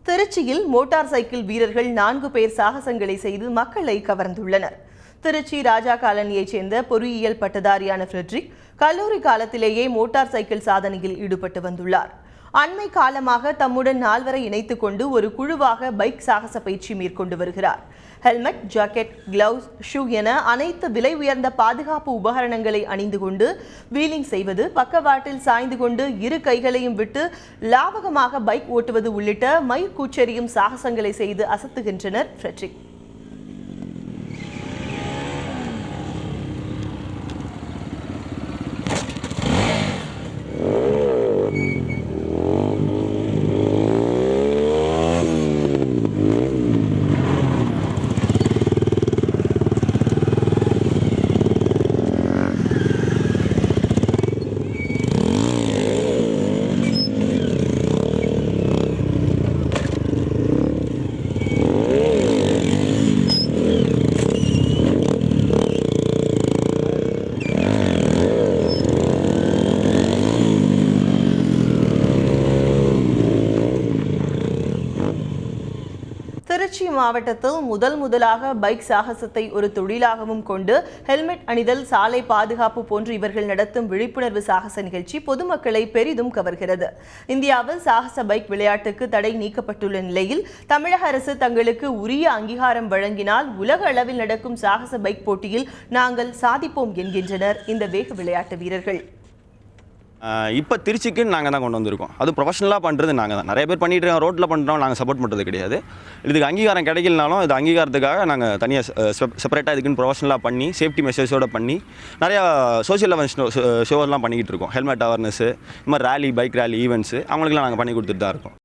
திருச்சியில் motor cycle வீரர்கள் 4 பேர் சாகசங்களை செய்து மக்களை கவர்ந்துள்ளனர். திருச்சி ராஜா காலனியைச் சேர்ந்த பொறியியல் பட்டதாரியான ஃப்ரெட்ரிக் கல்லூரி காலத்திலேயே மோட்டார் சைக்கிள் சாதனையில் ஈடுபட்டு வந்துள்ளார். அண்மை காலமாக தம்முடன் 4 வரை இணைத்துக் கொண்டு ஒரு குழுவாக பைக் சாகச பயிற்சி மேற்கொண்டு வருகிறார். ஹெல்மெட், ஜாக்கெட், கிளவுஸ், ஷூ என அனைத்து விலை உயர்ந்த பாதுகாப்பு உபகரணங்களை அணிந்து கொண்டு வீலிங் செய்வது, பக்கவாட்டில் சாய்ந்து கொண்டு இரு கைகளையும் விட்டு லாவகமாக பைக் ஓட்டுவது உள்ளிட்ட மயிர் கூச்செறியும் சாகசங்களை செய்து அசத்துகின்றனர் ஃப்ரெட்ரிக். திருச்சி மாவட்டத்தில் முதலாக பைக் சாகசத்தை ஒரு தொழிலாகவும் கொண்டு ஹெல்மெட் அணிதல், சாலை பாதுகாப்பு போன்று இவர்கள் நடத்தும் விழிப்புணர்வு சாகச நிகழ்ச்சி பொதுமக்களை பெரிதும் கவர்கிறது. இந்தியாவில் சாகச பைக் விளையாட்டுக்கு தடை நீக்கப்பட்டுள்ள நிலையில் தமிழக அரசு தங்களுக்கு உரிய அங்கீகாரம் வழங்கினால் உலக அளவில் நடக்கும் சாகச பைக் போட்டியில் நாங்கள் சாதிப்போம் என்கின்றனர் இந்த வேக விளையாட்டு வீரர்கள். இப்போ திருச்சிக்கு நாங்கள் தான் கொண்டு வந்திருக்கோம். அது ப்ரொஃபஷனலாக பண்ணுறது நாங்கள் தான். நிறைய பேர் பண்ணிட்டு இருக்கோம், ரோட்டில் பண்ணுறோம், நாங்கள் சப்போர்ட் பண்ணுறது கிடையாது. இதுக்கு அங்கீகாரம் கிடைக்கலனாலும் இது அங்கீகாரத்துக்காக நாங்கள் தனியாக செப்பரேட்டாக இதுக்குன்னு ப்ரொஃபஷனலாக பண்ணி சேஃப்டி மெஷர்ஸோடு பண்ணி நிறையா சோஷியல் அவேர்னஸ் ஷோவெல்லாம் பண்ணிக்கிட்டு இருக்கோம். ஹெல்மெட் அவேர்னஸ்ஸு, இந்த மாதிரி ரேலி, பைக் ரேலி ஈவெண்ட்ஸு அவங்களுக்குலாம் நாங்கள் பண்ணி கொடுத்துட்டு தான் இருக்கோம்.